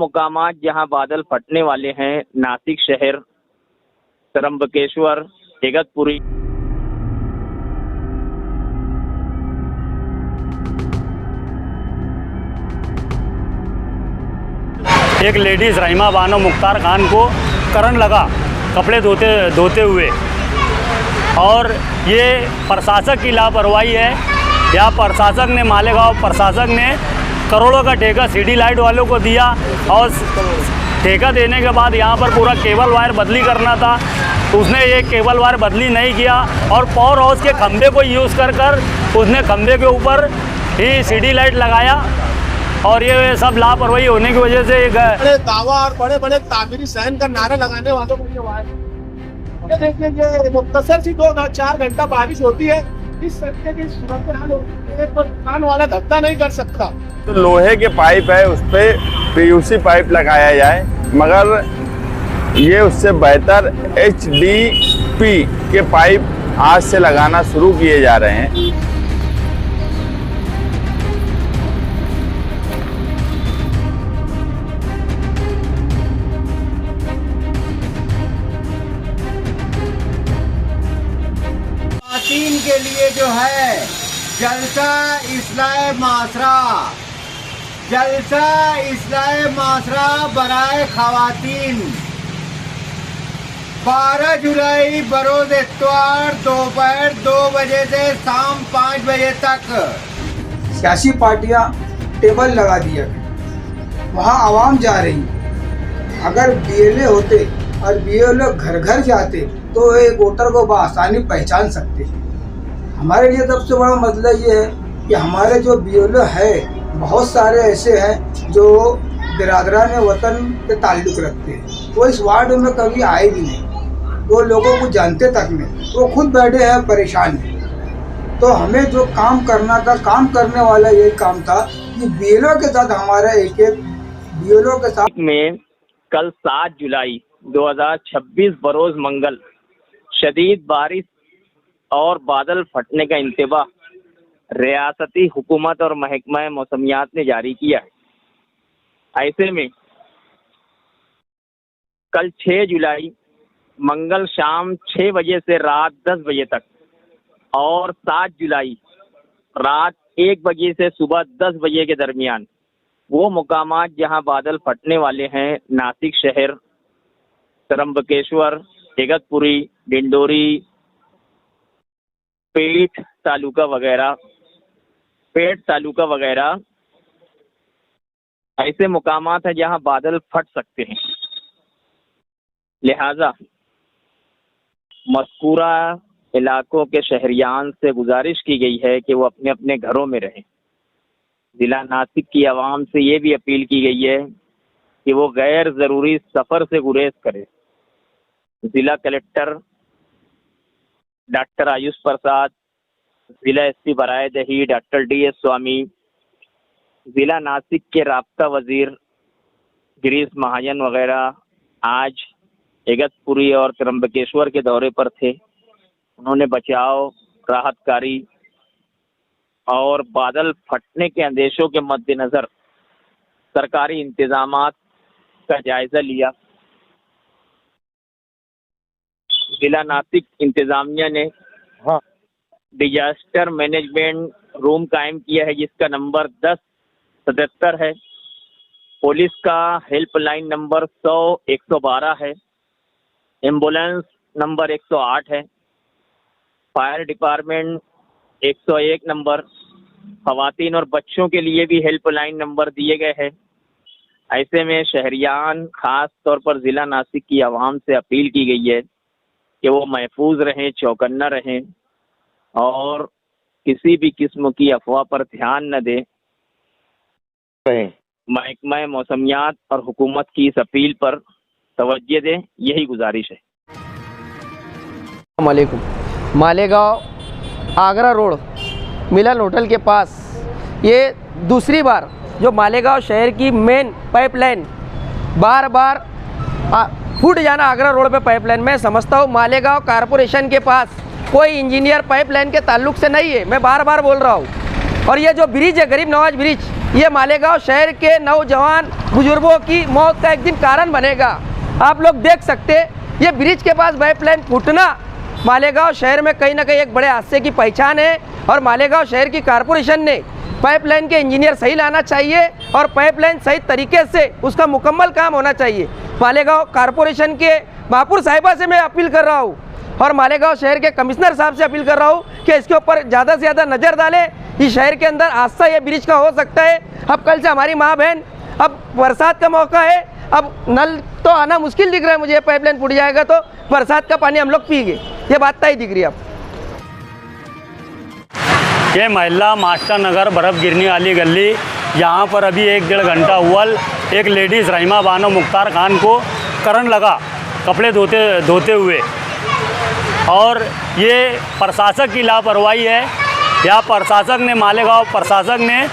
मुकामात जहां बादल फटने वाले हैं, नासिक शहर, त्र्यंबकेश्वर, इगतपुरी। एक लेडीज़ रहीमा बानो मुख्तार खान को करंट लगा कपड़े धोते हुए, और ये प्रशासक की लापरवाही है। यहाँ प्रशासक ने, मालेगांव प्रशासक ने करोड़ों का ठेका सिटी लाइट वालों को दिया, और ठेका देने के बाद यहाँ पर पूरा केबल वायर बदली करना था, तो उसने ये केबल वायर बदली नहीं किया, और पावर हाउस के खंभे को यूज़ कर उसने खंभे के ऊपर ही सिटी लाइट लगाया, और ये सब लापरवाही होने की वजह से बड़े दावा और बड़े बड़े तामीरी सहन का नारा लगाने वालों को ये वायर देखिए, मुख्तसर सी 2-4 घंटा बारिश होती है, इस तरीके की सूरत हाल होती है तो दुकान वाला धंधा नहीं कर सकता। तो लोहे के पाइप है, उस पर पीयूसी पाइप लगाया जाए, मगर ये उससे बेहतर HDP के पाइप आज से लगाना शुरू किए जा रहे हैं। खातन के लिए जो है जलसा इस्लाह माशरा, जलसा इस्लाह माशरा बराए खवातीन, 12 जुलाई बरोज इतवार दोपहर 2 बजे से शाम 5 बजे तक सियासी पार्टियां टेबल लगा दिया, वहाँ आवाम जा रही। अगर BLA होते और BLO घर घर जाते तो एक वोटर को बआसानी पहचान सकते हैं। हमारे लिए सबसे बड़ा मसला ये है कि हमारे जो BLO है, बहुत सारे ऐसे हैं जो बिरादरान वतन के ताल्लुक़ रखते हैं, वो इस वार्ड में कभी आए भी नहीं, वो लोगों को जानते तक नहीं, वो खुद बैठे हैं परेशान हैं। तो हमें जो काम करना था, काम करने वाला यही काम था कि BLO के साथ हमारा एक BLO के साथ में कल 7 जुलाई 2026 बरोज मंगल शदीद बारिश और बादल फटने का इंतबाह रियासती हुकूमत और महकमा मौसमियात ने जारी किया है। ऐसे में कल 6 जुलाई मंगल शाम 6 बजे से रात 10 बजे तक, और 7 जुलाई रात 1 बजे से सुबह 10 बजे के दरमियान वो मुकामात जहां बादल फटने वाले हैं, नासिक शहर, त्र्यंबकेश्वर, इगतपुरी, डिंडोरी, पेठ तालुका वगैरह ऐसे मुकामात हैं जहां बादल फट सकते हैं। लिहाजा मज़कूरा इलाकों के शहरियान से गुजारिश की गई है कि वो अपने अपने घरों में रहें। जिला नासिक की आवाम से ये भी अपील की गई है कि वो गैर ज़रूरी सफ़र से गुरेज करें। जिला कलेक्टर डॉक्टर आयुष प्रसाद, जिला SP बरायदही डॉक्टर DS स्वामी, जिला नासिक के राब्ता वजीर गिरीश महाजन वगैरह आज इगतपुरी और त्र्यंबकेश्वर के दौरे पर थे। उन्होंने बचाव, राहत कार्य और बादल फटने के अंदेशों के मद्देनज़र सरकारी इंतजामात का जायज़ा लिया। जिला नासिक इंतजामिया ने डिजास्टर मैनेजमेंट रूम कायम किया है, जिसका नंबर 1077 है। पुलिस का हेल्पलाइन नंबर 100-112 है। एम्बुलेंस नंबर 108 है। Fire department 101 number. खवातीन और बच्चों के लिए भी हेल्पलाइन नंबर दिए गए हैं। ऐसे में शहरियान, ख़ास तौर पर ज़िला नासिक की आवाम से अपील की गई है कि वो महफूज रहें, चौकन्ना रहें और किसी भी किस्म की अफवाह पर ध्यान न दें। महकमा मौसमियात और हुकूमत की इस अपील पर तवज्जो दें, यही गुजारिश है। अस्सलामुअलैकुम। मालेगांव आगरा रोड मिलन होटल के पास ये दूसरी बार जो मालेगांव शहर की मेन पाइपलाइन बार बार फूट जाना, आगरा रोड पे पाइपलाइन, मैं समझता हूँ मालेगांव कारपोरेशन के पास कोई इंजीनियर पाइपलाइन के ताल्लुक से नहीं है, मैं बार बार बोल रहा हूँ। और ये जो ब्रिज है, गरीब नवाज ब्रिज, ये मालेगांव शहर के नौजवान बुजुर्गों की मौत का एक दिन कारण बनेगा। आप लोग देख सकते, ये ब्रिज के पास पाइपलाइन फूटना मालेगांव शहर में कहीं ना कहीं एक बड़े हादसे की पहचान है। और मालेगांव शहर की कारपोरेशन ने पाइपलाइन के इंजीनियर सही लाना चाहिए और पाइपलाइन सही तरीके से उसका मुकम्मल काम होना चाहिए। मालेगांव कारपोरेशन के महापौर साहिबा से मैं अपील कर रहा हूँ और मालेगांव शहर के कमिश्नर साहब से अपील कर रहा हूँ कि इसके ऊपर ज़्यादा से ज़्यादा नज़र डालें। इस शहर के अंदर हादसा ये ब्रिज का हो सकता है। अब कल से हमारी माँ बहन, अब बरसात का मौका है, अब नल तो आना मुश्किल दिख रहा है मुझे, पाइपलाइन फूट जाएगा तो बरसात का पानी हम लोग पीएंगे, ये बात तय दिख रही है। अब ये महिला मास्टर नगर बर्फ़ गिरने वाली गली, यहाँ पर अभी 1-1.5 घंटा हुआ एक लेडीज़ रहीमा बानो मुख्तार खान को करंट लगा कपड़े धोते हुए। और ये प्रशासक की लापरवाही है। यहाँ प्रशासक ने, मालेगांव प्रशासक ने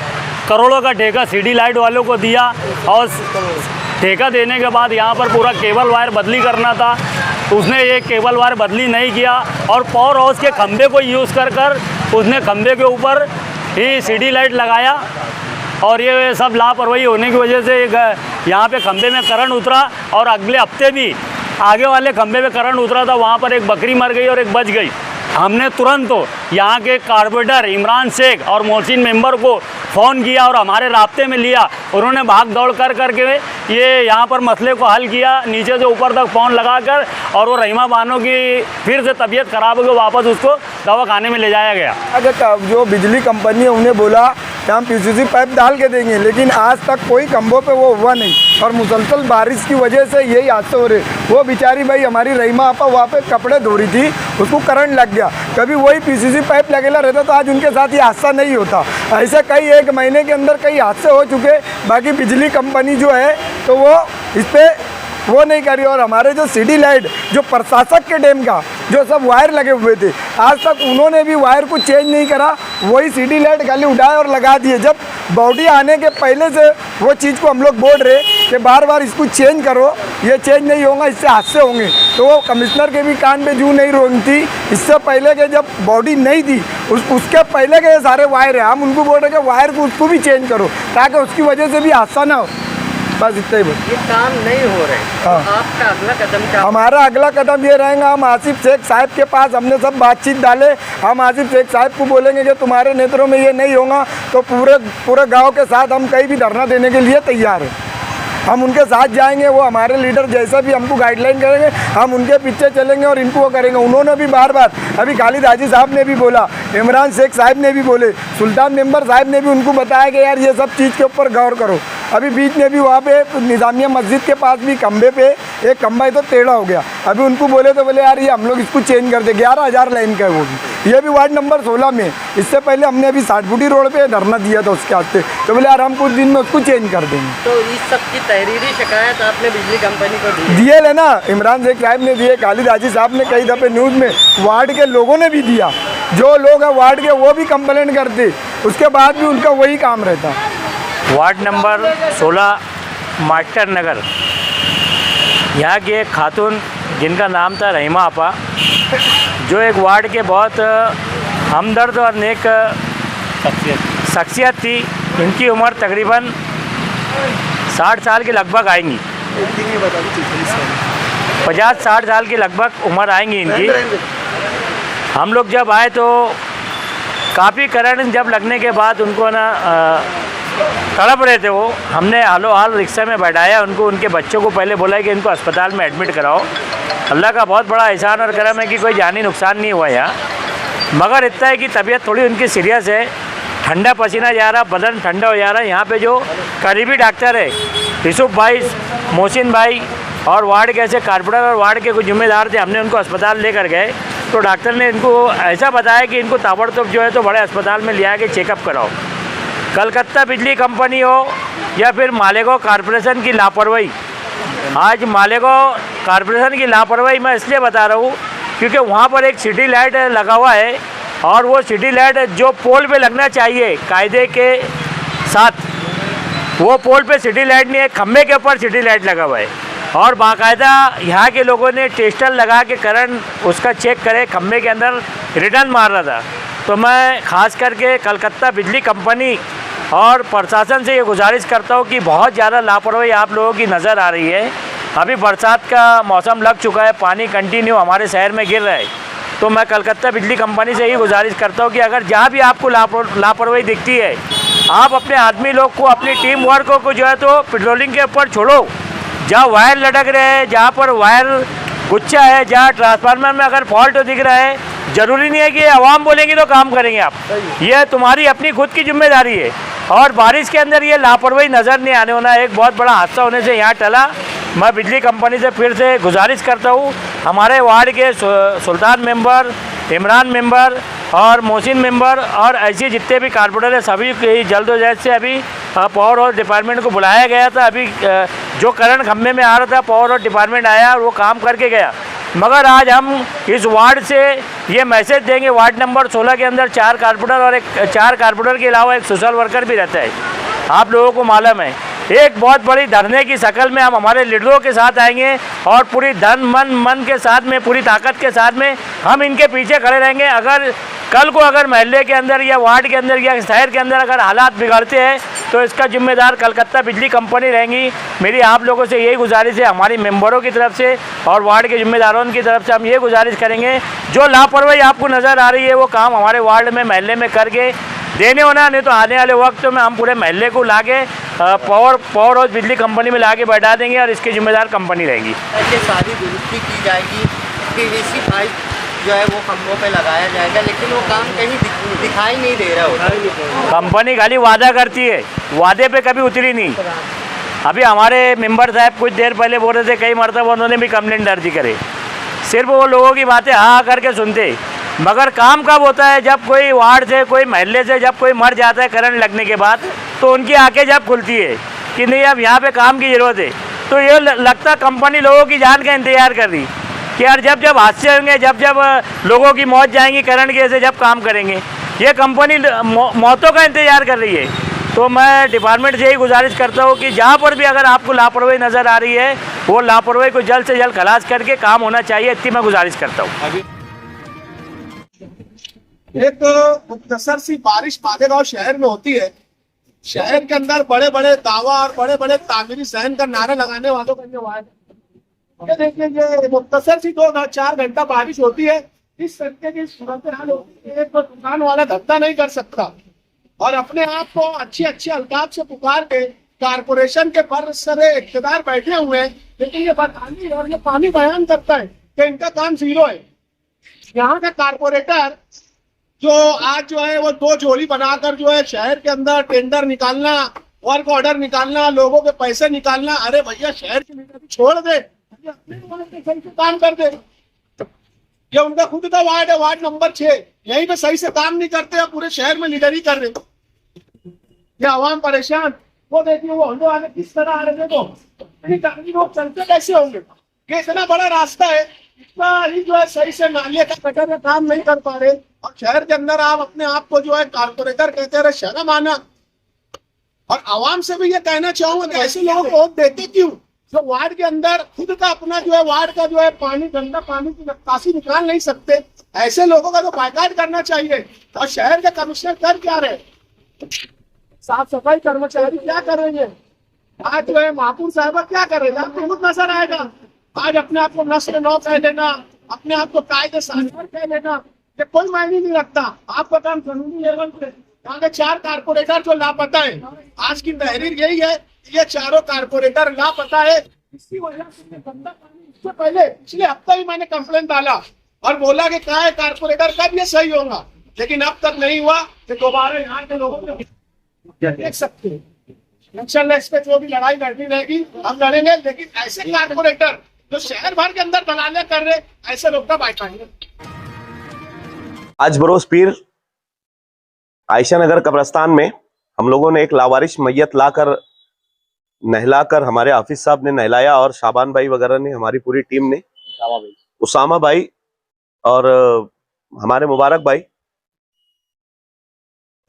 करोड़ों का ठेका सिटी लाइट वालों को दिया और ठेका देने के बाद यहाँ पर पूरा केबल वायर बदली करना था, उसने ये केबल वायर बदली नहीं किया और पावर हाउस के खंभे को यूज़ कर उसने खंभे के ऊपर ही सिटी लाइट लगाया। और ये सब लापरवाही होने की वजह से यहाँ पे खंभे में करंट उतरा और अगले हफ्ते भी आगे वाले खंभे में करंट उतरा था, वहाँ पर एक बकरी मर गई और एक बच गई। हमने तुरंत तो यहाँ के कारपोरेटर इमरान शेख और मोहसिन मेंबर को फ़ोन किया और हमारे राब्ते में लिया। उन्होंने भाग दौड़ करके ये यहाँ पर मसले को हल किया, नीचे से ऊपर तक फ़ोन लगाकर, और वो रहीमा बानो की फिर से तबीयत ख़राब हो गई, वापस उसको दवाखाने में ले जाया गया। अगर जो बिजली कंपनी है उन्हें बोला कि हम पीसीसी पाइप डाल के देंगे, लेकिन आज तक कोई खंभों पे वो हुआ नहीं और मुसलसल बारिश की वजह से यही हादसे हो रहे। वो बेचारी भाई हमारी रहीमा आपा वहाँ पे कपड़े धो रही थी, उसको करंट लग गया। कभी वही पीसीसी पाइप लगेला रहता तो आज उनके साथ ये हादसा नहीं होता। ऐसे कई 1 महीने के अंदर कई हादसे हो चुके। बाकी बिजली कंपनी जो है तो वो इस पर वो नहीं करी। और हमारे जो सिटी लाइट, जो प्रशासक के डैम का जो सब वायर लगे हुए थे, आज तक उन्होंने भी वायर को चेंज नहीं करा, वही सिटी लाइट खाली उठाए और लगा दिए। जब बॉडी आने के पहले से वो चीज़ को हम लोग बोल रहे कि बार बार इसको चेंज करो, ये चेंज नहीं होगा, इससे हादसे होंगे। तो वो कमिश्नर के भी कान पे जू नहीं रोनी थी। इससे पहले के जब बॉडी नहीं थी उसके पहले के ये सारे वायर हैं, हम उनको बोल रहे कि वायर को उसको भी चेंज करो ताकि उसकी वजह से भी हादसा ना हो। बस इतना ही बोल। ये काम नहीं हो रहे, हाँ। तो आपका अगला कदम क्या? हमारा अगला कदम ये रहेगा, हम आसिफ शेख साहब के पास हमने सब बातचीत डाले। हम आसिफ शेख साहब को बोलेंगे कि तुम्हारे नेत्रों में ये नहीं होगा तो पूरे गांव के साथ हम कहीं भी धरना देने के लिए तैयार हैं। हम उनके साथ जाएंगे, वो हमारे लीडर जैसा भी हमको गाइडलाइन करेंगे हम उनके पीछे चलेंगे और इनको वो करेंगे। उन्होंने भी बार बार, अभी खालिद हाजी साहब ने भी बोला, इमरान शेख साहब ने भी बोले, सुल्तान मेंबर साहब ने भी उनको बताया कि यार ये सब चीज़ के ऊपर गौर करो। अभी बीच में भी वहाँ पे निज़ामिया मस्जिद के पास भी खंभे पे एक खंभा तो टेढ़ा हो गया। अभी उनको बोले तो बोले यार ये हम लोग इसको चेंज कर दे, 11,000 लाइन का है वो भी। ये भी वार्ड नंबर 16 में। इससे पहले हमने अभी 60 फुटी रोड पे धरना दिया था उसके हाथ से, तो बोले यार हम कुछ दिन में उसको चेंज कर देंगे। तो इस सब की तहरीरी शिकायत आपने बिजली कंपनी को दी? दिए ले ना, इमरान शेख साहब ने दिए, खालिद हाजी साहब ने कई दफ़े न्यूज़ में, वार्ड के लोगों ने भी दिया। जो लोग हैं वार्ड के वो भी कंप्लेंट करते, उसके बाद भी उनका वही काम रहता। वार्ड नंबर 16 मास्टर नगर, यहाँ की एक खातून जिनका नाम था रहीमा आपा, जो एक वार्ड के बहुत हमदर्द और नेक शख्सियत थी। इनकी उम्र तकरीबन 60 साल के लगभग आएंगी, 50-60 साल की लगभग उम्र आएंगी इनकी। हम लोग जब आए तो काफ़ी करंट जब लगने के बाद उनको ना तड़प रहे थे वो। हमने हालो हाल रिक्शा में बैठाया उनको, उनके बच्चों को पहले बोला कि इनको अस्पताल में एडमिट कराओ। अल्लाह का बहुत बड़ा एहसान और करम है कि कोई जानी नुकसान नहीं हुआ यहाँ, मगर इतना है कि तबीयत थोड़ी उनकी सीरियस है, ठंडा पसीना जा रहा, बदन ठंडा हो जा रहा है। यहाँ पे जो करीबी डॉक्टर है यूसुफ भाई, मोहसिन भाई और वार्ड के ऐसे कारपोरेटर और वार्ड के कुछ जिम्मेदार थे, हमने उनको अस्पताल लेकर गए तो डॉक्टर ने इनको ऐसा बताया कि इनको ताबड़तोड़ जो है तो बड़े अस्पताल में ले आके चेकअप कराओ। कलकत्ता बिजली कंपनी हो या फिर मालेगांव कारपोरेशन की लापरवाही, आज मालेगांव कारपोरेशन की लापरवाही मैं इसलिए बता रहा हूँ क्योंकि वहाँ पर एक सिटी लाइट लगा हुआ है और वो सिटी लाइट जो पोल पे लगना चाहिए कायदे के साथ, वो पोल पे सिटी लाइट नहीं है, खम्भे के ऊपर सिटी लाइट लगा हुआ है। और बाकायदा यहाँ के लोगों ने टेस्टर लगा के करंट उसका चेक करे, खम्भे के अंदर रिटर्न मार रहा था। तो मैं ख़ास करके कलकत्ता बिजली कंपनी और प्रशासन से ये गुजारिश करता हूँ कि बहुत ज़्यादा लापरवाही आप लोगों की नज़र आ रही है। अभी बरसात का मौसम लग चुका है, पानी कंटिन्यू हमारे शहर में गिर रहा है, तो मैं कलकत्ता बिजली कंपनी से ही गुजारिश करता हूँ कि अगर जहाँ भी आपको लापरवाही दिखती है, आप अपने आदमी लोग को, अपनी टीम वर्क को जो है तो पेट्रोलिंग के ऊपर छोड़ो। जहाँ वायर लटक रहे हैं, जहाँ पर वायर गुच्छा है, जहाँ ट्रांसफार्मर में अगर फॉल्ट दिख रहा है, ज़रूरी नहीं है कि आवाम बोलेंगे तो काम करेंगे आप, ये तुम्हारी अपनी खुद की जिम्मेदारी है। और बारिश के अंदर ये लापरवाही नज़र नहीं आने होना। एक बहुत बड़ा हादसा होने से यहाँ टला। मैं बिजली कंपनी से फिर से गुजारिश करता हूँ, हमारे वार्ड के सुल्तान मेंबर, इमरान मेंबर और मोहसिन मेंबर और ऐसे जितने भी कारपोरेटर है, सभी की जल्द व जल्द से अभी पावर और डिपार्टमेंट को बुलाया गया था। अभी जो करंट खंभे में आ रहा था, पावर और डिपार्टमेंट आया और वो काम करके गया। मगर आज हम इस वार्ड से ये मैसेज देंगे, वार्ड नंबर 16 के अंदर 4 कारपोरेटर और 4 कारपोरेटर के अलावा एक सोशल वर्कर भी रहता है, आप लोगों को मालूम है। एक बहुत बड़ी धरने की शक्ल में हम हमारे लीडरों के साथ आएंगे और पूरी धन मन के साथ में, पूरी ताकत के साथ में हम इनके पीछे खड़े रहेंगे। अगर कल को अगर महल्ले के अंदर या वार्ड के अंदर या शहर के अंदर अगर हालात बिगड़ते हैं तो इसका जिम्मेदार कलकत्ता बिजली कंपनी रहेंगी। मेरी आप लोगों से यही गुजारिश है, हमारी मेंबरों की तरफ से और वार्ड के जिम्मेदारों की तरफ से हम ये गुजारिश करेंगे, जो लापरवाही आपको नज़र आ रही है वो काम हमारे वार्ड में, महल्ले में करके देने होना, नहीं तो आने वाले वक्त में हम पूरे महल्ले को लाके पावर और बिजली कंपनी में लाके बैठा देंगे और इसकी जिम्मेदार कंपनी रहेगी। ऐसे सारी दुरुस्ती की जाएगी, पीवीसी पाइप जो है वो खंभों पे लगाया जाएगा, लेकिन वो काम कहीं दिखाई नहीं दे रहा होता। कंपनी खाली वादा करती है, वादे पे कभी उतरी नहीं। अभी हमारे मेंबर साहब कुछ देर पहले बोल रहे थे, कई मरतबा उन्होंने भी कंप्लेंट दर्ज करे, सिर्फ वो लोगों की बातें हाँ करके सुनते। मगर काम कब होता है, जब कोई वार्ड से, कोई महल्ले से जब कोई मर जाता है करंट लगने के बाद, तो उनकी आंखें जब खुलती है कि नहीं अब यहाँ पे काम की ज़रूरत है, तो ये लगता कंपनी लोगों की जान का इंतज़ार कर रही कि यार जब जब हादसे होंगे, जब जब लोगों की मौत जाएंगी करंट के से जब काम करेंगे, ये कंपनी मौतों का इंतज़ार कर रही है। तो मैं डिपार्टमेंट से यही गुजारिश करता हूँ कि जहाँ पर भी अगर आपको लापरवाही नज़र आ रही है, वो लापरवाही को जल्द से जल्द खलास करके काम होना चाहिए, इतनी मैं गुजारिश करता हूँ। एक मुख्तसर सी बारिश मालेगांव शहर में होती है। शहर के अंदर बड़े बड़े दावा और बड़े बड़े तामीरी सहन का नारा लगाने वालों का ये वाद है। देखिए, ये मुख्तसर सी 2-4 घंटा बारिश होती है, इस तरीके की सूरत हाल होती है। एक तो दुकान वाला धंधा नहीं कर सकता और अपने आप को अच्छे अच्छे अल्ताफ से पुकार के कारपोरेशन के बरसरे इख्तिदार बैठे हुए हैं, लेकिन ये बतानी और ये पानी बयान करता है कि इनका काम जीरो है। यहाँ का कारपोरेटर जो आज जो है वो 2 झोली बनाकर जो है शहर के अंदर टेंडर निकालना, वर्क ऑर्डर निकालना, लोगों के पैसे निकालना, अरे भैया शहर की लीडरी छोड़ दे, अपने सही से काम कर दे। ये उनका खुद का वार्ड है, वार्ड नंबर 6, यहीं पे सही से काम नहीं करते, पूरे शहर में लीडरी कर रहे। ये आवाम परेशान, वो देखिए वो होने वाले किस तरह आ रहे थे, लोग चलते कैसे होंगे। ये इतना बड़ा रास्ता है, इतना ही जो है सही से नाले का कटर का काम नहीं कर पा रहे और शहर के अंदर आप अपने आप को जो है कारपोरेटर कहते रहे, शर्म आना। और आवाम से भी ये कहना चाहूंगा कि ऐसे लोगों को वोट देते क्यों, जो वार्ड के अंदर खुद का अपना जो है वार्ड का जो है पानी, गंदा पानी की निकासी निकाल नहीं सकते, ऐसे लोगों का तो बायकॉट करना चाहिए। और शहर के कमिश्नर कर क्या रहे, साफ सफाई कर्मचारी क्या कर रहे हैं, आज जो है महापुर साहब क्या कर रहे हैं, आपको खुद नजर आएगा। आज अपने आप को नस्ल नौ कह लेना, अपने आप को कायदे साझेदार कह लेना, ये कोई मायने नहीं रखता। आपका काम कानूनी लेवल पे, यहाँ के 4 कारपोरेटर जो लापता है, आज की तहरीर यही है, ये चारों कारपोरेटर लापता है। इसी वजह से गंदा पानी, इससे पहले पिछले हफ्ता ही मैंने कंप्लेंट डाला और बोला कि क्या है कारपोरेटर कब ये सही होगा, लेकिन अब तक नहीं हुआ। कि दोबारा यहाँ के लोगों को देख सकते हैं, इलेक्शन पे जो भी लड़ाई लड़नी रहेगी हम लड़ेंगे, लेकिन ऐसे कारपोरेटर जो शहर भर के अंदर दलालियां कर रहे, ऐसे लोग का बाइकाएंगे। आज बरोज पीर आयशा नगर कब्रस्तान में हम लोगों ने एक लावारिश मैयत लाकर नहलाकर, हमारे हाफिज साहब ने नहलाया और शाबान भाई वगैरह ने, हमारी पूरी टीम ने, उसामा भाई और हमारे मुबारक भाई,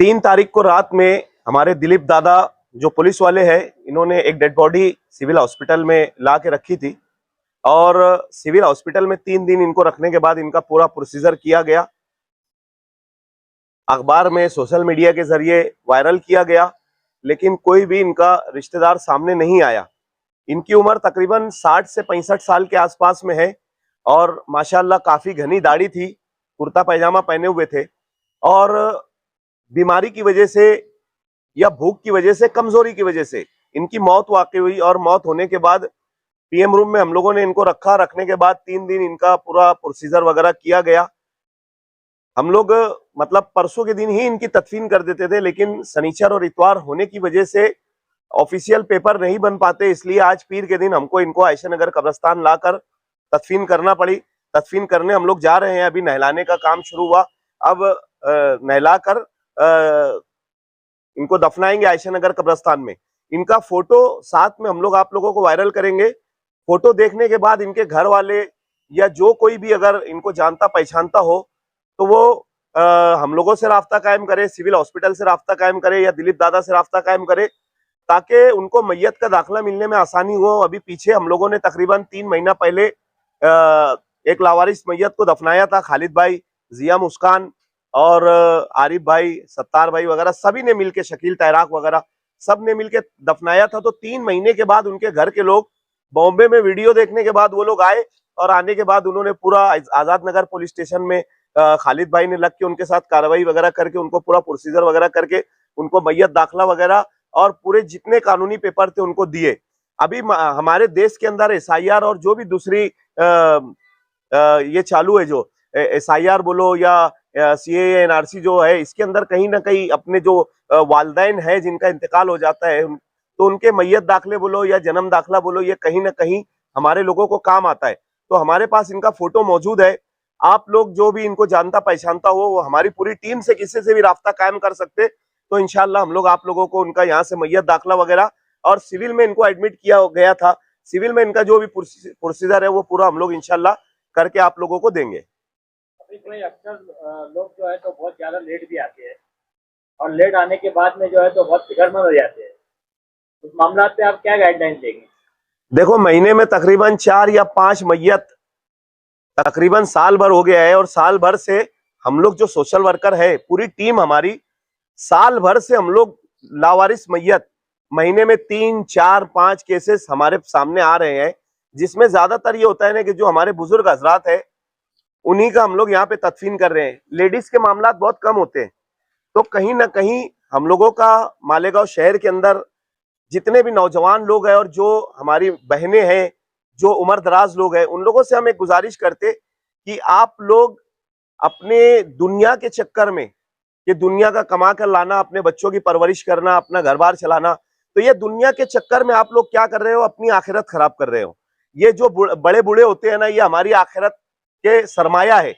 3 तारीख को रात में हमारे दिलीप दादा जो पुलिस वाले हैं, इन्होंने एक डेड बॉडी सिविल हॉस्पिटल में ला के रखी थी और सिविल हॉस्पिटल में 3 दिन इनको रखने के बाद इनका पूरा प्रोसीजर किया गया, अखबार में, सोशल मीडिया के जरिए वायरल किया गया लेकिन कोई भी इनका रिश्तेदार सामने नहीं आया। इनकी उम्र तकरीबन 60 से 65 साल के आसपास में है और माशाल्लाह काफी घनी दाढ़ी थी, कुर्ता पैजामा पहने हुए थे और बीमारी की वजह से या भूख की वजह से, कमजोरी की वजह से इनकी मौत वाकई हुई और मौत होने के बाद पीएम रूम में हम लोगों ने इनको रखा। रखने के बाद 3 दिन इनका पूरा प्रोसीजर वगैरह किया गया। हम लोग मतलब परसों के दिन ही इनकी तदफीन कर देते थे, लेकिन शनिचर और इतवार होने की वजह से ऑफिशियल पेपर नहीं बन पाते, इसलिए आज पीर के दिन हमको इनको आयशा नगर कब्रिस्तान लाकर तदफीन करना पड़ी। तदफीन करने हम लोग जा रहे हैं, अभी नहलाने का काम शुरू हुआ। अब नहलाकर इनको दफनाएंगे आयशा नगर कब्रिस्तान में। इनका फोटो साथ में हम लोग आप लोगों को वायरल करेंगे। फोटो देखने के बाद इनके घर वाले या जो कोई भी अगर इनको जानता पहचानता हो तो वो हम लोगों से राब्ता कायम करे, सिविल हॉस्पिटल से राब्ता कायम करे या दिलीप दादा से राब्ता कायम करे, ताकि उनको मैयत का दाखिला मिलने में आसानी हो। अभी पीछे हम लोगों ने तकरीबन 3 महीना पहले एक लावारिस मैयत को दफनाया था। खालिद भाई, जिया मुस्कान और आरिफ भाई, सत्तार भाई वगैरह सभी ने मिलके, शकील तैराक वगैरह सब ने मिलके दफनाया था। तो 3 महीने के बाद उनके घर के लोग बॉम्बे में वीडियो देखने के बाद वो लोग आए और आने के बाद उन्होंने पूरा आजाद नगर पुलिस स्टेशन में खालिद भाई ने लग के उनके साथ कार्रवाई वगैरह करके उनको पूरा प्रोसीजर वगैरह करके उनको मैयत दाखिला वगैरह और पूरे जितने कानूनी पेपर थे उनको दिए। अभी हमारे देश के अंदर SIR और जो भी दूसरी ये चालू है, जो SIR बोलो या CAA NRC जो है, इसके अंदर कहीं ना कहीं अपने जो वालिदैन है जिनका इंतकाल हो जाता है तो उनके मैयत दाखिले बोलो या जन्म दाखिला बोलो, ये कहीं ना कहीं हमारे लोगों को काम आता है। तो हमारे पास इनका फोटो मौजूद है। आप लोग जो भी इनको जानता पहचानता हो वो हमारी पूरी टीम से किसी से भी राब्ता कायम कर सकते, तो इंशाल्लाह हम लोग आप लोगों को उनका यहाँ से मैयत दाखिला वगैरह और सिविल में इनको एडमिट किया गया था, सिविल में इनका जो भी प्रोसीजर है वो पूरा हम लोग इंशाल्लाह करके आप लोगों को देंगे। अभी अक्सर लोग जो है तो बहुत ज्यादा लेट भी आते हैं और लेट आने के बाद में जो है तो बहुत फिक्रमंद हो जाते हैं। उस मामला पे आप क्या गाइडलाइन देंगे? देखो, महीने में तकरीबन 4 या 5 मैयत तकरीबन साल भर हो गया है और साल भर से हम लोग जो सोशल वर्कर है, पूरी टीम हमारी, साल भर से हम लोग लावारिस मैयत महीने में 3, 4, 5 केसेस हमारे सामने आ रहे हैं, जिसमें ज्यादातर ये होता है ना कि जो हमारे बुजुर्ग हजरात है उन्हीं का हम लोग यहाँ पे तदफीन कर रहे हैं। लेडीज के मामला बहुत कम होते हैं। तो कहीं ना कहीं हम लोगों का मालेगांव शहर के अंदर जितने भी नौजवान लोग हैं और जो हमारी बहनें हैं, जो उम्र दराज लोग हैं, उन लोगों से हम एक गुजारिश करते कि आप लोग अपने दुनिया के चक्कर में, ये दुनिया का कमा कर लाना, अपने बच्चों की परवरिश करना, अपना घर बार चलाना, तो ये दुनिया के चक्कर में आप लोग क्या कर रहे हो, अपनी आखिरत खराब कर रहे हो। ये जो बड़े बूढ़े होते हैं ना, ये हमारी आखिरत के सरमाया है।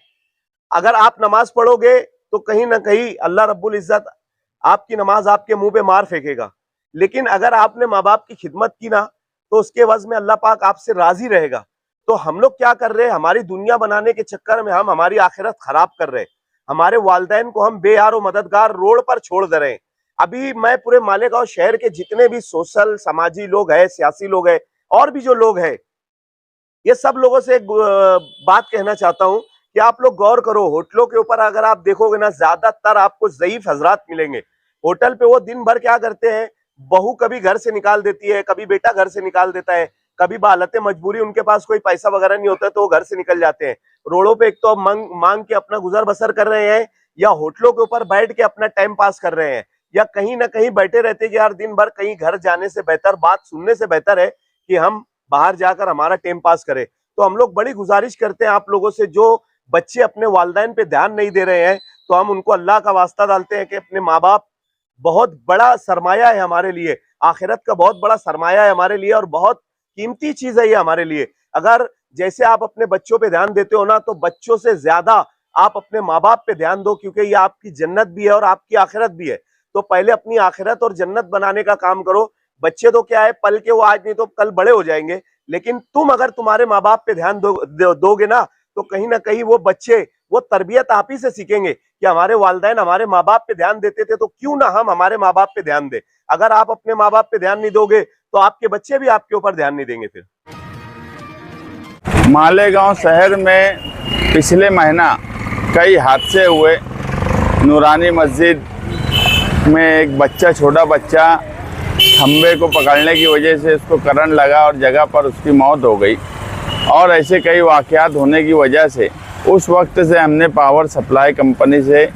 अगर आप नमाज पढ़ोगे तो कहीं ना कहीं अल्लाह रब्बुल इज्जत आपकी नमाज आपके मुंह पे मार फेंकेगा, लेकिन अगर आपने माँ बाप की खिदमत की ना तो उसके वज़ में अल्लाह पाक आपसे राजी रहेगा। तो हम लोग क्या कर रहे हैं, हमारी दुनिया बनाने के चक्कर में हम हमारी आखिरत खराब कर रहे हैं। हमारे वालिदैन को हम बेयार और मददगार रोड पर छोड़ दे रहे हैं। अभी मैं पूरे मालेगांव शहर के जितने भी सोशल समाजी लोग हैं, सियासी लोग हैं और भी जो लोग हैं, ये सब लोगों से एक बात कहना चाहता हूं कि आप लोग गौर करो। होटलों के ऊपर अगर आप देखोगे ना, ज्यादातर आपको ज़ईफ हजरात मिलेंगे। होटल पे वो दिन भर क्या करते हैं, बहू कभी घर से निकाल देती है, कभी बेटा घर से निकाल देता है, कभी बालते मजबूरी उनके पास कोई पैसा वगैरह नहीं होता तो वो घर से निकल जाते हैं। रोडों पे एक तो मांग के अपना गुजर बसर कर रहे हैं, या होटलों के ऊपर बैठ के अपना टाइम पास कर रहे हैं, या कहीं ना कहीं बैठे रहते कि यार दिन भर कहीं घर जाने से बेहतर, बात सुनने से बेहतर है कि हम बाहर जाकर हमारा टाइम पास करें। तो हम लोग बड़ी गुजारिश करते हैं आप लोगों से, जो बच्चे अपने वालिदैन पे ध्यान नहीं दे रहे हैं, तो हम उनको अल्लाह का वास्ता डालते हैं कि अपने माँ बाप बहुत बड़ा सरमाया है हमारे लिए, आखिरत का बहुत बड़ा सरमाया है हमारे लिए और बहुत कीमती चीज है ये हमारे लिए। अगर जैसे आप अपने बच्चों पे ध्यान देते हो ना, तो बच्चों से ज्यादा आप अपने माँ बाप पे ध्यान दो, क्योंकि ये आपकी जन्नत भी है और आपकी आखिरत भी है। तो पहले अपनी आखिरत और जन्नत बनाने का काम करो। बच्चे तो क्या है, पल के वो आज नहीं तो कल बड़े हो जाएंगे, लेकिन तुम अगर तुम्हारे माँ बाप पे ध्यान दोगे ना, तो कहीं ना कहीं वो बच्चे वो तरबियत आप ही से सीखेंगे कि हमारे वालिदैन हमारे माँ बाप पे ध्यान देते थे, तो क्यों ना हम हमारे माँ बाप पे ध्यान दें। अगर आप अपने माँ बाप पे ध्यान नहीं दोगे तो आपके बच्चे भी आपके ऊपर ध्यान नहीं देंगे। फिर मालेगांव शहर में पिछले महीना कई हादसे हुए। नूरानी मस्जिद में एक बच्चा, छोटा बच्चा खंबे को पकड़ने की वजह से उसको करंट लगा और जगह पर उसकी मौत हो गई। और ऐसे कई वाक़यात होने की वजह से उस वक्त से हमने पावर सप्लाई कंपनी से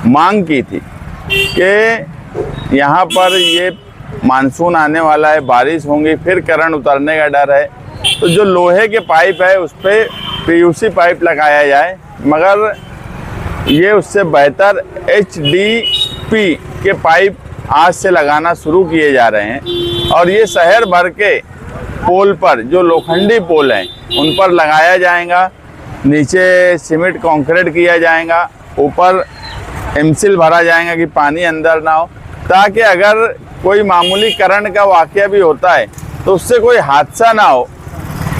मांग की थी कि यहाँ पर ये मानसून आने वाला है, बारिश होंगी, फिर करंट उतरने का डर है, तो जो लोहे के पाइप है उस पर PVC पाइप लगाया जाए। मगर ये उससे बेहतर HDP के पाइप आज से लगाना शुरू किए जा रहे हैं और ये शहर भर के पोल पर, जो लोखंडी पोल हैं, उन पर लगाया जाएगा। नीचे सीमेंट कंक्रीट किया जाएगा, ऊपर एमसिल भरा जाएगा कि पानी अंदर ना हो, ताकि अगर कोई मामूली करंट का वाक़या भी होता है तो उससे कोई हादसा ना हो,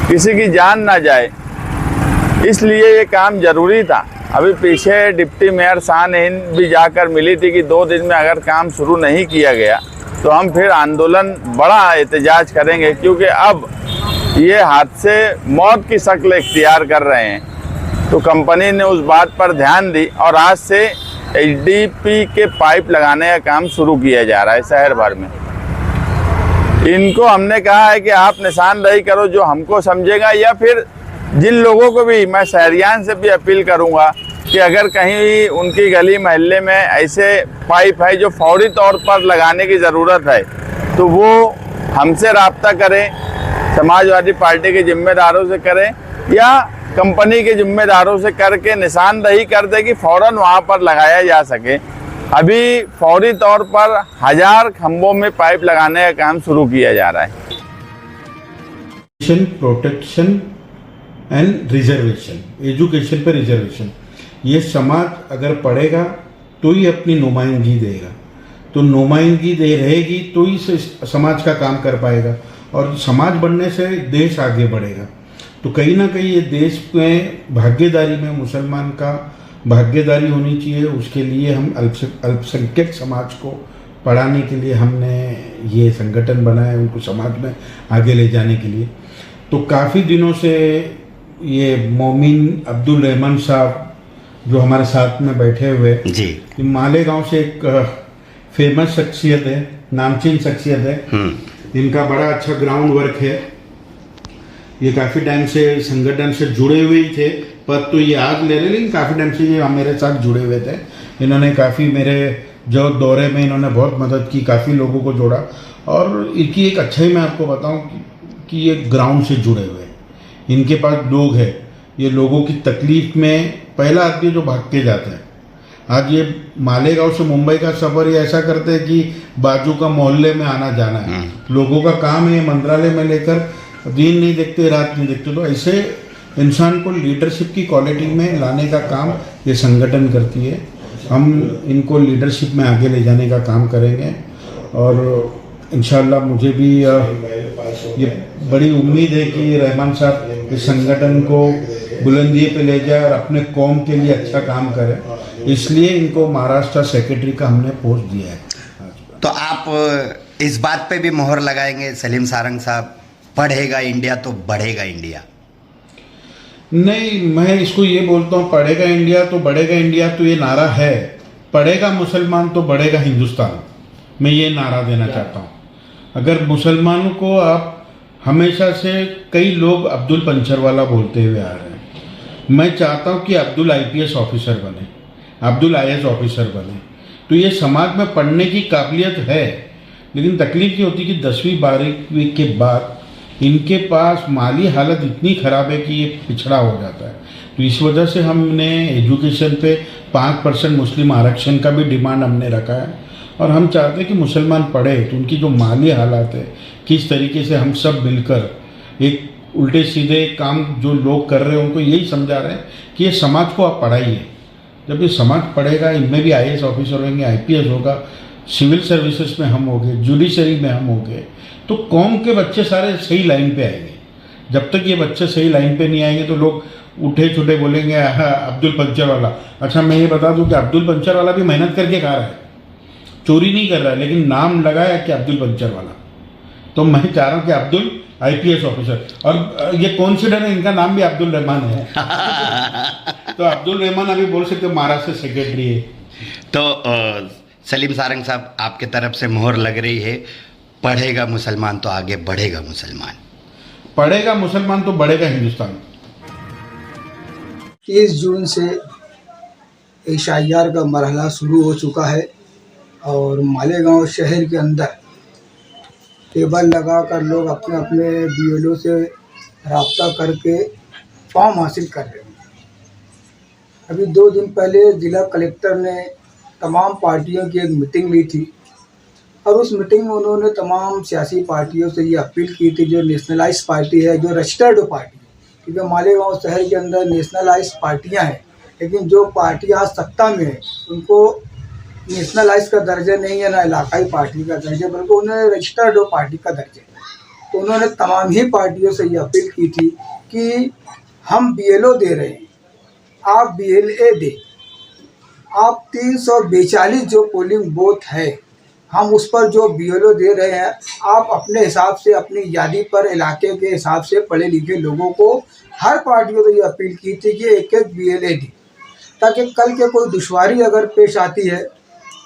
किसी की जान ना जाए। इसलिए ये काम ज़रूरी था। अभी पीछे डिप्टी मेयर शान हिंद भी जाकर मिली थी कि 2 दिन में अगर काम शुरू नहीं किया गया तो हम फिर आंदोलन, बड़ा एहतजाज करेंगे, क्योंकि अब ये हादसे मौत की शक्ल इख्तियार कर रहे हैं। तो कंपनी ने उस बात पर ध्यान दी और आज से HDP के पाइप लगाने का काम शुरू किया जा रहा है शहर भर में। इनको हमने कहा है कि आप निशानदेही करो जो हमको समझेगा, या फिर जिन लोगों को भी, मैं शहरियान से भी अपील करूंगा कि अगर कहीं उनकी गली मोहल्ले में ऐसे पाइप है जो फौरी तौर पर लगाने की ज़रूरत है तो वो हमसे रब्ता करें, समाजवादी पार्टी के जिम्मेदारों से करें या कंपनी के जिम्मेदारों से करके निशानदेही कर दे कि फ़ौरन वहाँ पर लगाया जा सके। अभी फौरी तौर पर 1000 खंभों में पाइप लगाने का काम शुरू किया जा रहा है। प्रोटेक्शन एंड रिजर्वेशन, एजुकेशन पे रिजर्वेशन, ये समाज अगर पढ़ेगा तो ही अपनी नुमाइंदगी देगा, तो नुमाइंदगी दे रहेगी तो ही समाज का काम कर पाएगा और समाज बढ़ने से देश आगे बढ़ेगा। तो कहीं ना कहीं ये देश में भागीदारी में मुसलमान का भागीदारी होनी चाहिए। उसके लिए हम अल्पसंख्यक समाज को पढ़ाने के लिए हमने ये संगठन बनाया, उनको समाज में आगे ले जाने के लिए। तो काफ़ी दिनों से ये मोमिन अब्दुल रहमान साहब जो हमारे साथ में बैठे हुए जी, मालेगांव से एक फेमस शख्सियत है, नामचीन शख्सियत है, इनका बड़ा अच्छा ग्राउंड वर्क है। ये काफ़ी टाइम से संगठन से जुड़े हुए ही थे, पर तो ये आज ले रहे, लेकिन काफ़ी टाइम से ये मेरे साथ जुड़े हुए थे। इन्होंने काफ़ी मेरे जो दौरे में इन्होंने बहुत मदद की, काफ़ी लोगों को जोड़ा। और इनकी एक अच्छाई मैं आपको बताऊं कि ये ग्राउंड से जुड़े हुए हैं, इनके पास लोग हैं, ये लोगों की तकलीफ में पहला आदमी जो भाग के जाता है। आज ये मालेगांव से मुंबई का सफ़र ये ऐसा करते हैं कि बाजू का मोहल्ले में आना जाना है, लोगों का काम है मंत्रालय में लेकर, दिन नहीं देखते, रात नहीं देखते। तो ऐसे इंसान को लीडरशिप की क्वालिटी में लाने का काम ये संगठन करती है। हम इनको लीडरशिप में आगे ले जाने का काम करेंगे और इंशाल्लाह मुझे भी ये बड़ी उम्मीद है कि रहमान साहब इस संगठन को बुलंदी पे ले जाए और अपने कौम के लिए अच्छा काम करे। इसलिए इनको महाराष्ट्र सेक्रेटरी का हमने पोस्ट दिया है। तो आप इस बात पे भी मोहर लगाएंगे सलीम सारंग साहब, पढ़ेगा इंडिया तो बढ़ेगा इंडिया? नहीं, मैं इसको ये बोलता हूँ, पढ़ेगा इंडिया तो बढ़ेगा इंडिया तो ये नारा है, पढ़ेगा मुसलमान तो बढ़ेगा हिंदुस्तान, मैं ये नारा देना चाहता हूँ। अगर मुसलमानों को आप हमेशा से कई लोग अब्दुल पंचरवाला बोलते हुए आ रहे हैं, मैं चाहता हूँ कि अब्दुल IPS ऑफिसर बने, अब्दुल IAS ऑफिसर बने। तो ये समाज में पढ़ने की काबिलियत है, लेकिन तकलीफ ये होती है कि 10वीं 12वीं के बाद इनके पास माली हालत इतनी ख़राब है कि ये पिछड़ा हो जाता है। तो इस वजह से हमने एजुकेशन पे 5% मुस्लिम आरक्षण का भी डिमांड हमने रखा है और हम चाहते हैं कि मुसलमान पढ़े तो उनकी जो माली हालात है, किस तरीके से हम सब मिलकर एक उल्टे सीधे काम जो लोग कर रहे हैं उनको यही समझा रहे हैं कि ये समाज को आप पढ़ाइए। जब ये समाज पढ़ेगा, इनमें भी IAS ऑफिसर होंगे, IPS होगा, सिविल सर्विसेज में हम होंगे, जुडिशरी में हम होंगे, तो कौम के बच्चे सारे सही लाइन पे आएंगे। जब तक ये बच्चे सही लाइन पे नहीं आएंगे तो लोग उठे छुटे बोलेंगे अब्दुल पंचरवाला। अच्छा, मैं ये बता दूं कि अब्दुल पंचरवाला भी मेहनत करके खा रहा है, चोरी नहीं कर रहा है, लेकिन नाम लगाया कि अब्दुल पंचरवाला। तो मैं चाह रहा हूँ कि अब्दुल IPS ऑफिसर, और ये कॉन्सिडर है, इनका नाम भी अब्दुल रहमान है तो अब्दुल रहमान अभी बोल सकते महाराष्ट्र सेक्रेटरी है। तो सलीम सारंग साहब, आपके तरफ से मोहर लग रही है, पढ़ेगा मुसलमान तो आगे बढ़ेगा मुसलमान। पढ़ेगा मुसलमान तो बढ़ेगा हिंदुस्तान। 30 जून से एशियार का मरहला शुरू हो चुका है और मालेगांव शहर के अंदर टेबल लगाकर लोग अपने अपने BLO से राब्ता करके फॉर्म हासिल कर रहे हैं। अभी 2 दिन पहले जिला कलेक्टर ने तमाम पार्टियों की एक मीटिंग ली थी और उस मीटिंग में उन्होंने तमाम सियासी पार्टियों से ये अपील की थी, जो नेशनलाइज पार्टी है, जो रजिस्टर्ड पार्टी, क्योंकि मालेगांव शहर के अंदर नेशनलाइज पार्टियां हैं, लेकिन जो पार्टियां सत्ता में है उनको नेशनलाइज का दर्जा नहीं है, ना इलाकाई पार्टी का दर्जा, बल्कि उन्होंने रजिस्टर्ड पार्टी का दर्जा है। तो उन्होंने तमाम ही पार्टियों से ये अपील की थी कि हम BLO दे रहे हैं, आप BLA दें। आप 342 जो पोलिंग बूथ है, हम उस पर जो BLO दे रहे हैं, आप अपने हिसाब से अपनी यादी पर इलाके के हिसाब से पढ़े लिखे लोगों को, हर पार्टियों को ये अपील की थी कि एक BLA दी, ताकि कल के कोई दुश्वारी अगर पेश आती है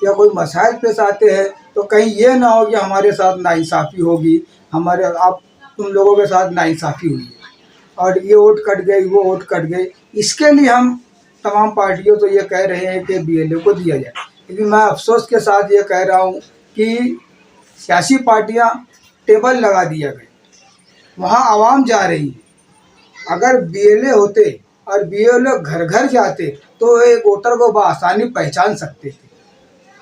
या कोई मसाइल पेश आते हैं तो कहीं ये ना हो कि हमारे साथ नाइंसाफ़ी होगी, हमारे आप तुम लोगों के साथ नाइंसाफ़ी हुई है और ये वोट कट गई, वो वोट कट गई। इसके लिए हम तमाम पार्टियों तो ये कह रहे हैं कि BLA को दिया जाए, लेकिन मैं अफसोस के साथ ये कह रहा हूँ कि सियासी पार्टियाँ टेबल लगा दिया गए, वहाँ आवाम जा रही है। अगर BLA होते और BLO घर घर जाते तो एक वोटर को बआसानी पहचान सकते थे।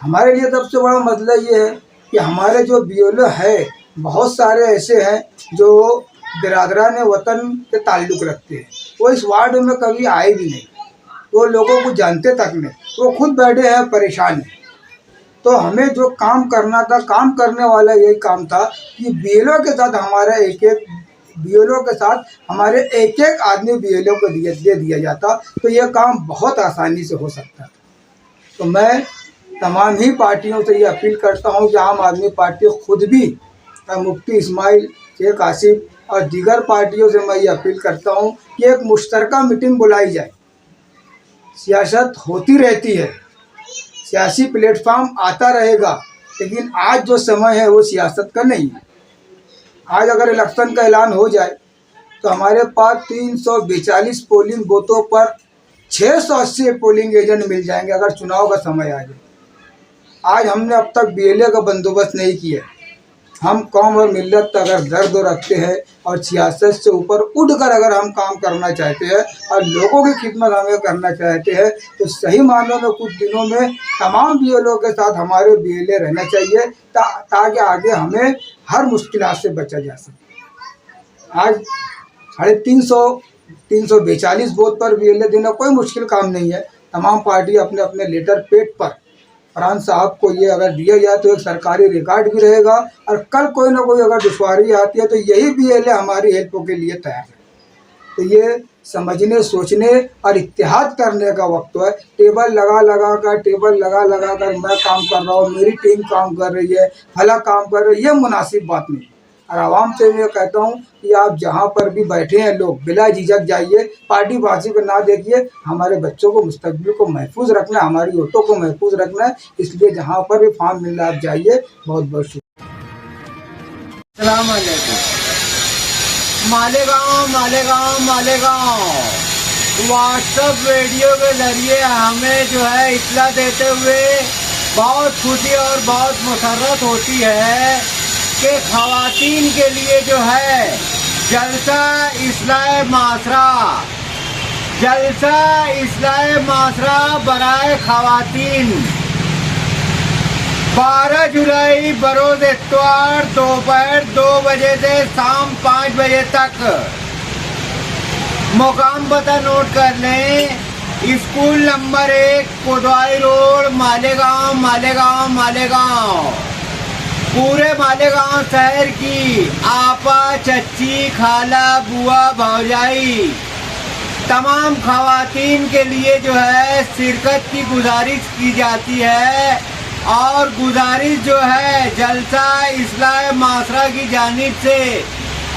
हमारे लिए सबसे बड़ा मसला ये है कि हमारे जो BLO है, बहुत सारे ऐसे हैं जो बिरादरान वतन के ताल्लुक़ रखते हैं, वो इस वार्ड में कभी आए भी नहीं, वो लोगों को जानते तक नहीं, वो खुद बैठे हैं परेशान हैं। तो हमें जो काम करना था, काम करने वाला यही काम था कि BLO के साथ हमारा BLO के साथ हमारे एक आदमी BLO को दे दिया जाता तो यह काम बहुत आसानी से हो सकता था। तो मैं तमाम ही पार्टियों से ये अपील करता हूँ कि आम आदमी पार्टी खुद भी, मुफ्ती इस्माइल, शेख आसिफ और दीगर पार्टियों से मैं ये अपील करता हूँ कि एक मुश्तरका मीटिंग बुलाई जाए। सियासत होती रहती है, सियासी प्लेटफार्म आता रहेगा, लेकिन आज जो समय है वो सियासत का नहीं है। आज अगर इलेक्शन का ऐलान हो जाए तो हमारे पास 342 पोलिंग बूथों पर 680 पोलिंग एजेंट मिल जाएंगे अगर चुनाव का समय आ जाए। आज हमने अब तक BLA का बंदोबस्त नहीं किया। हम कौम और मिल्लत अगर दर्द रखते हैं और सियासत से ऊपर उठकर अगर हम काम करना चाहते हैं और लोगों की खिदमत हमें करना चाहते हैं तो सही मानों में कुछ दिनों में तमाम BLO के साथ हमारे BLA रहना चाहिए ताकि आगे हमें हर मुश्किलात से बचा जा सके। आज 342 बूथ पर BLA देना कोई मुश्किल काम नहीं है। तमाम पार्टी अपने अपने लेटर पेड पर फरहान साहब को ये अगर दिया जाए तो एक सरकारी रिकॉर्ड भी रहेगा और कल कोई ना कोई अगर दुश्वारी आती है तो यही BLA हमारी हेल्प के लिए तैयार है। तो ये समझने, सोचने और इत्तेहाद करने का वक्त है। टेबल लगा कर मैं काम कर रहा हूँ, मेरी टीम काम कर रही है, भला काम कर रही है, ये मुनासिब बात नहीं। और आवाम से मैं कहता हूँ कि आप जहाँ पर भी बैठे हैं लोग बिला झिझक जाइए, पार्टी बाजी को ना देखिए। हमारे बच्चों को, मुस्तकबिल को महफूज रखना है, हमारी वोटों को महफूज रखना है, इसलिए जहाँ पर भी फॉर्म मिल रहा है आप जाइए। बहुत बहुत शुक्रिया। अस्सलाम वालेकुम। मालेगांव व्हाट्सएप वीडियो के जरिए हमें जो है इत्तला देते हुए बहुत खुशी और बहुत मसरत होती है कि ख़वातीन के लिए जो है जलसा इस्लाह मासरा बराए ख़वातीन 12 जुलाई बरोज़ इत्वार दोपहर 2 बजे से शाम 5 बजे तक। मुकाम पता नोट कर लें, स्कूल नंबर 1 कोतवाली रोड मालेगांव। पूरे मालेगांव शहर की आपा, चच्ची, खाला, बुआ, भौजाई तमाम ख़वातीन के लिए जो है शिरकत की गुजारिश की जाती है और गुजारिश जो है जलसा इस्लाह मासरा की जानिब से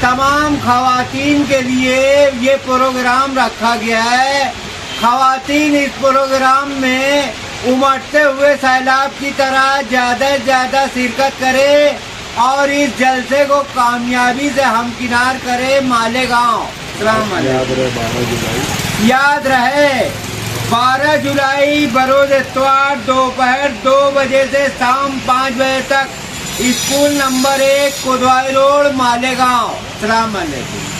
तमाम ख़वातीन के लिए ये प्रोग्राम रखा गया है। ख़वातीन इस प्रोग्राम में उमड़ते हुए सैलाब की तरह ज़्यादा से ज़्यादा शिरकत करें और इस जलसे को कामयाबी से हमकिनार करे मालेगांव। सलाम अलैकुम। याद रहे 12 जुलाई बरोज इतवार दोपहर 2 बजे से शाम 5 बजे तक स्कूल नंबर 1 कोतवाली रोड मालेगांव। सलाम अलैकुम।